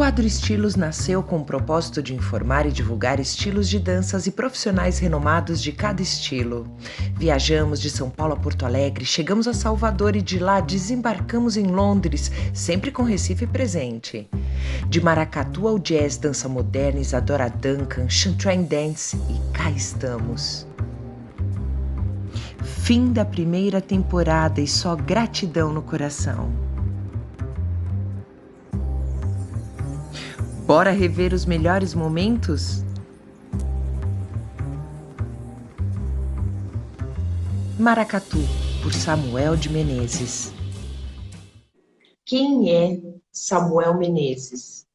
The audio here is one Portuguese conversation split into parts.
Quadro Estilos nasceu com o propósito de informar e divulgar estilos de danças e profissionais renomados de cada estilo. Viajamos de São Paulo a Porto Alegre, chegamos a Salvador e de lá desembarcamos em Londres, sempre com Recife presente. De maracatu ao jazz, dança moderna, Isadora Duncan, Chantrain Dance e cá estamos. Fim da primeira temporada e só gratidão no coração. Bora rever os melhores momentos? Maracatu, por Samuel de Menezes. Quem é Samuel Menezes?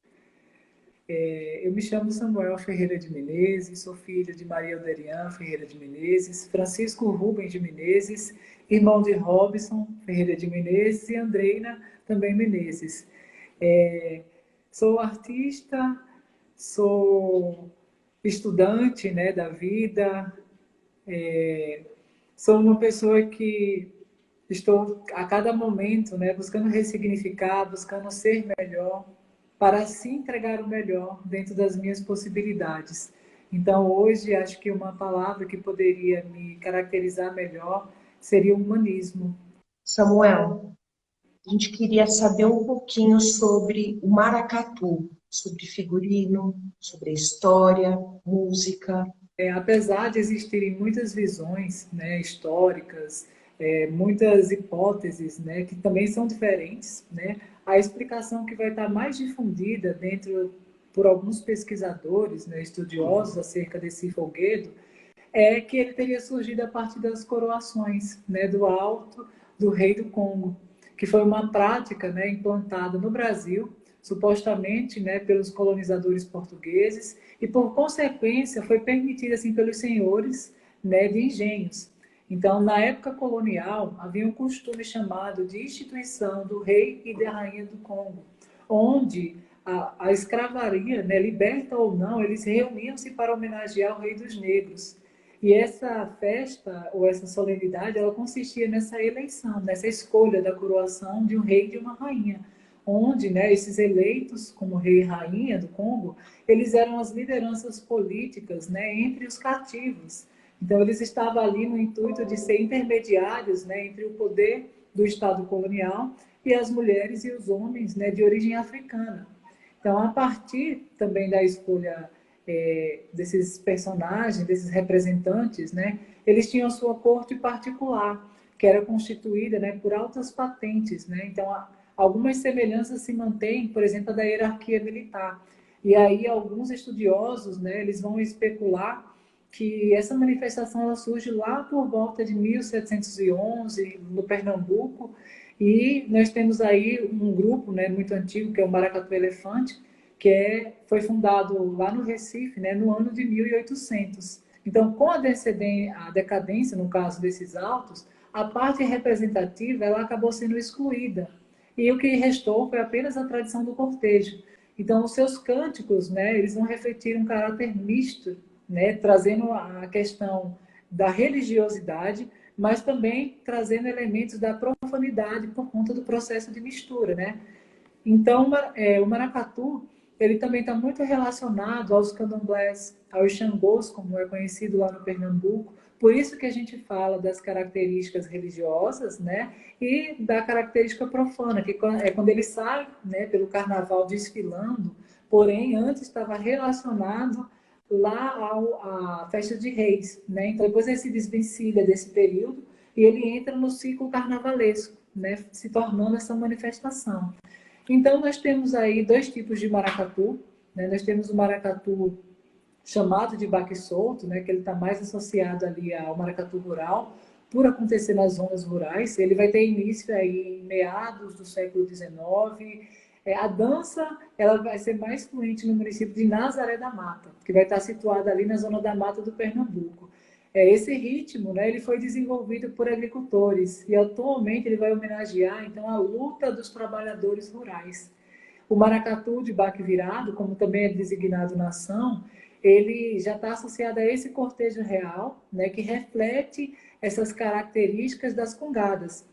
Eu me chamo Samuel Ferreira de Menezes, sou filho de Maria Alderian Ferreira de Menezes, Francisco Rubens de Menezes, irmão de Robson Ferreira de Menezes e Andreina também Menezes. Sou artista, sou estudante, né, da vida, sou uma pessoa que estou a cada momento, né, buscando ressignificar, buscando ser melhor, para assim entregar o melhor dentro das minhas possibilidades. Então, hoje, acho que uma palavra que poderia me caracterizar melhor seria humanismo. Samuel, a gente queria saber um pouquinho sobre o maracatu, sobre figurino, sobre a história, música. Apesar de existirem muitas visões, né, históricas, muitas hipóteses, né, que também são diferentes, né, a explicação que vai estar mais difundida dentro por alguns pesquisadores, né, estudiosos acerca desse folguedo, é que ele teria surgido a partir das coroações, né, do alto do rei do Congo, que foi uma prática, né, implantada no Brasil, supostamente, né, pelos colonizadores portugueses, e por consequência foi permitida assim pelos senhores, né, de engenhos. Então, na época colonial, havia um costume chamado de instituição do rei e da rainha do Congo, onde a escravaria, né, liberta ou não, eles reuniam-se para homenagear o rei dos negros. E essa festa, ou essa solenidade, ela consistia nessa eleição, nessa escolha da coroação de um rei e de uma rainha, onde, né, esses eleitos como rei e rainha do Congo, eles eram as lideranças políticas, né, entre os cativos. Então, eles estavam ali no intuito de ser intermediários, né, entre o poder do Estado colonial e as mulheres e os homens, né, de origem africana. Então, a partir também da escolha desses personagens, desses representantes, né, eles tinham sua corte particular, que era constituída, né, por altas patentes. Né? Então, algumas semelhanças se mantêm, por exemplo, da hierarquia militar. E aí, alguns estudiosos, né, eles vão especular que essa manifestação ela surge lá por volta de 1711, no Pernambuco, e nós temos aí um grupo, né, muito antigo, que é o Maracatu Elefante, que foi fundado lá no Recife, né, no ano de 1800. Então, com a decadência, no caso desses autos, a parte representativa ela acabou sendo excluída. E o que restou foi apenas a tradição do cortejo. Então, os seus cânticos, né, eles vão refletir um caráter misto, né, trazendo a questão da religiosidade, mas também trazendo elementos da profanidade por conta do processo de mistura, né? Então, o maracatu ele também está muito relacionado aos candomblés, aos xangôs, como é conhecido lá no Pernambuco. Por isso que a gente fala das características religiosas, né? E da característica profana, que é quando ele sai, né, pelo carnaval desfilando, porém antes estava relacionado lá à festa de reis, né? Então depois ele se desvencilha desse período e ele entra no ciclo carnavalesco, né? Se tornando essa manifestação. Então, nós temos aí dois tipos de maracatu. Né? Nós temos o maracatu chamado de baque solto, né? Que ele está mais associado ali ao maracatu rural, por acontecer nas zonas rurais. Ele vai ter início aí em meados do século XIX. A dança ela vai ser mais fluente no município de Nazaré da Mata, que vai estar situada ali na zona da mata do Pernambuco. Esse ritmo, né, ele foi desenvolvido por agricultores e atualmente ele vai homenagear então a luta dos trabalhadores rurais. O maracatu de baque virado, como também é designado na ação, ele já está associado a esse cortejo real, né, que reflete essas características das congadas.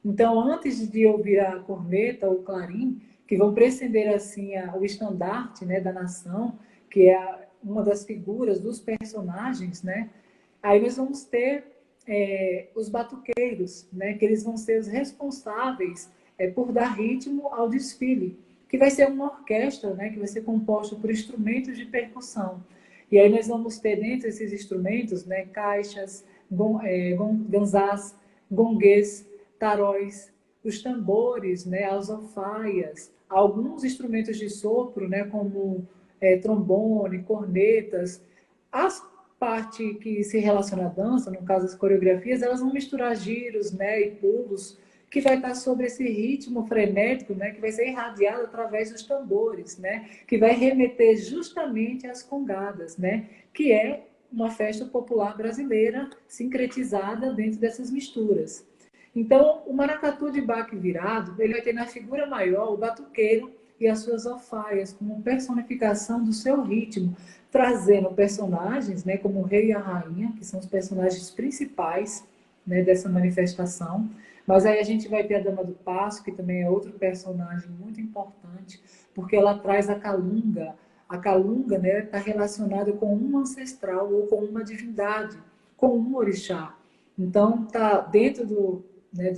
Então, antes de ouvir a corneta ou o clarim, que vão preceder assim o estandarte, né, da nação, que é uma das figuras dos personagens, né? Aí nós vamos ter os batuqueiros, né, que eles vão ser os responsáveis por dar ritmo ao desfile, que vai ser uma orquestra, né, que vai ser composta por instrumentos de percussão. E aí nós vamos ter dentro desses instrumentos, né, caixas, ganzás, gonguês, taróis, os tambores, né, as alfaias, alguns instrumentos de sopro, né, como trombone, cornetas. As parte que se relaciona à dança, no caso as coreografias, elas vão misturar giros, né, e pulos, que vai estar sobre esse ritmo frenético, né, que vai ser irradiado através dos tambores, né, que vai remeter justamente às congadas, né, que é uma festa popular brasileira sincretizada dentro dessas misturas. Então, o maracatu de baque virado, ele vai ter na figura maior o batuqueiro e as suas alfaias como personificação do seu ritmo, trazendo personagens, né, como o rei e a rainha, que são os personagens principais, né, dessa manifestação. Mas aí a gente vai ter a Dama do Passo, que também é outro personagem muito importante, porque ela traz a calunga. A calunga, né, está relacionada com um ancestral ou com uma divindade, com um orixá. Então, está dentro né,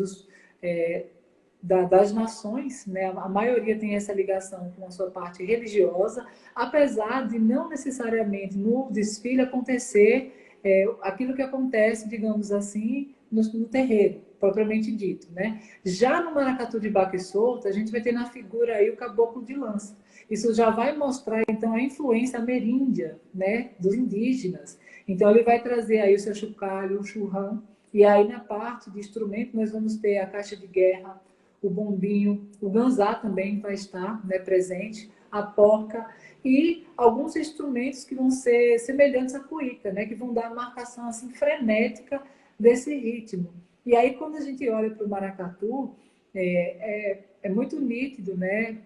das nações, né, a maioria tem essa ligação com a sua parte religiosa, apesar de não necessariamente no desfile acontecer aquilo que acontece, digamos assim, no terreiro, propriamente dito, né? Já no maracatu de baque solto, a gente vai ter na figura aí o caboclo de lança. Isso já vai mostrar, então, a influência ameríndia, né, dos indígenas. Então, ele vai trazer aí o seu chocalho, o churrão, e aí na parte de instrumento nós vamos ter a caixa de guerra, o bombinho, o ganzá também vai estar, né, presente, a porca e alguns instrumentos que vão ser semelhantes à cuíca, né, que vão dar a marcação assim frenética desse ritmo. E aí quando a gente olha para o maracatu, é muito nítido, né,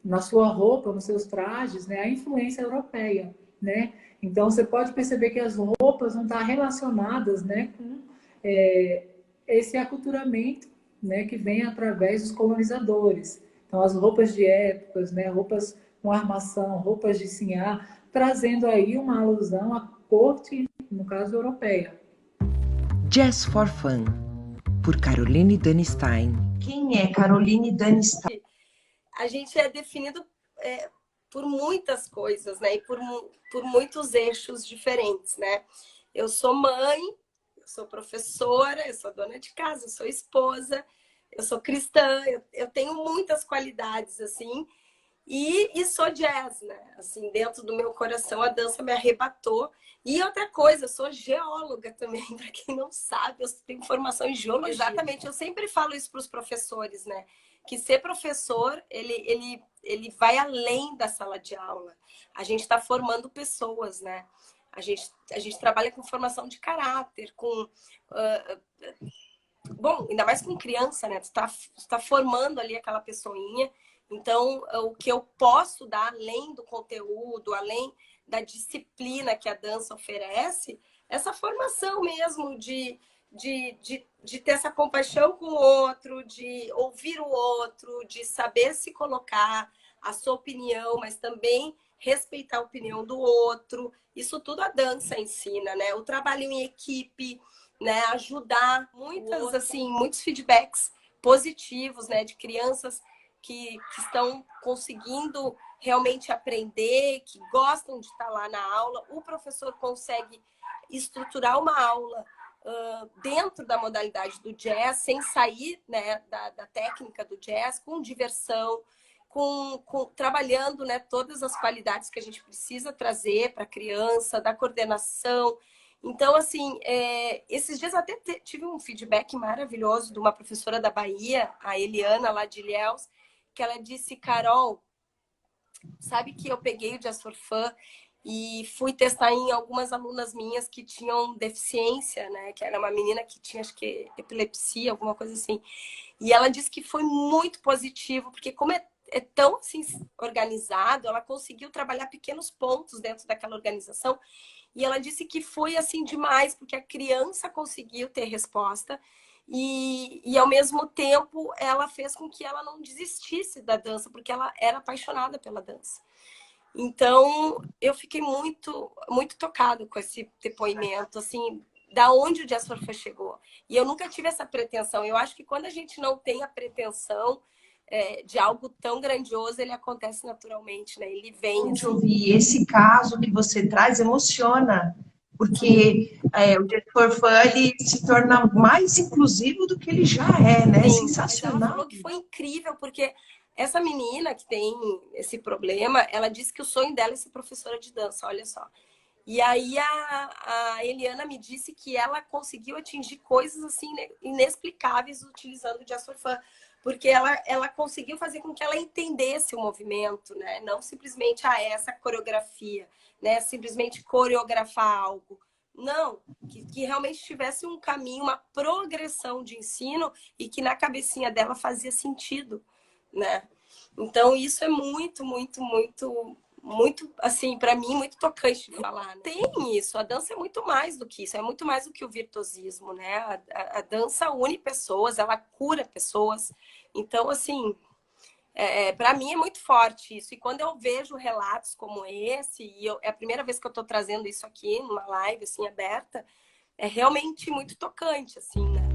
na sua roupa, nos seus trajes, né, a influência europeia, né? Então você pode perceber que as roupas vão estar relacionadas, né, com esse aculturamento, né, que vem através dos colonizadores. Então as roupas de épocas, né, roupas com armação, roupas de sinhá, trazendo aí uma alusão à corte, no caso europeia. Jazz for Fun, por Caroline Dunstein. Quem é Caroline Dunstein? A gente é definido por muitas coisas, né? E por muitos eixos diferentes, né? Eu sou mãe, eu sou professora, eu sou dona de casa, eu sou esposa, eu sou cristã, eu tenho muitas qualidades, assim, e sou jazz, né? Assim, dentro do meu coração, a dança me arrebatou. E outra coisa, eu sou geóloga também, para quem não sabe, eu tenho formação em geologia. Exatamente, eu sempre falo isso para os professores, né? Que ser professor, ele vai além da sala de aula. A gente está formando pessoas, né? A gente trabalha com formação de caráter, com... bom, ainda mais com criança, né? Tu tá formando ali aquela pessoinha. Então, o que eu posso dar, além do conteúdo, além da disciplina que a dança oferece, essa formação mesmo de ter essa compaixão com o outro, de ouvir o outro, de saber se colocar a sua opinião, mas também respeitar a opinião do outro. Isso tudo a dança ensina, né? O trabalho em equipe, né? Ajudar muitos feedbacks positivos, né? De crianças que estão conseguindo realmente aprender, que gostam de estar lá na aula. O professor consegue estruturar uma aula dentro da modalidade do jazz, sem sair, né, da técnica do jazz, com diversão, trabalhando, né, todas as qualidades que a gente precisa trazer para a criança, da coordenação. Então, assim, esses dias até tive um feedback maravilhoso de uma professora da Bahia, a Eliana, lá de Ilhéus, que ela disse: Carol, sabe que eu peguei o Jazz for Fun e fui testar em algumas alunas minhas que tinham deficiência, né? Que era uma menina que tinha, acho que, epilepsia, alguma coisa assim. E ela disse que foi muito positivo, porque como é tão assim, organizado, ela conseguiu trabalhar pequenos pontos dentro daquela organização. E ela disse que foi assim demais, porque a criança conseguiu ter resposta e ao mesmo tempo ela fez com que ela não desistisse da dança, porque ela era apaixonada pela dança. Então, eu fiquei muito, muito tocada com esse depoimento, assim, da onde o Jazz for Fun chegou. E eu nunca tive essa pretensão. Eu acho que quando a gente não tem a pretensão de algo tão grandioso, ele acontece naturalmente, né? Ele vem. Assim. Ouvir esse caso que você traz emociona, porque o Jazz for Fun ele se torna mais inclusivo do que ele já é, né? Sim, Sensacional. mas ela falou que foi incrível, porque essa menina que tem esse problema, ela disse que o sonho dela é ser professora de dança, olha só. E aí a Eliana me disse que ela conseguiu atingir coisas assim inexplicáveis utilizando o Jazz for Fun, porque ela conseguiu fazer com que ela entendesse o movimento, né? Não simplesmente essa coreografia, né? Simplesmente coreografar algo. Não, que realmente tivesse um caminho, uma progressão de ensino e que na cabecinha dela fazia sentido, né? Então isso é muito, muito, muito, muito, assim, para mim, muito tocante de falar. Né? Tem isso, a dança é muito mais do que isso, é muito mais do que o virtuosismo, né? A dança une pessoas, ela cura pessoas. Então, assim, para mim é muito forte isso. E quando eu vejo relatos como esse, é a primeira vez que eu estou trazendo isso aqui numa live assim aberta, é realmente muito tocante, assim, né?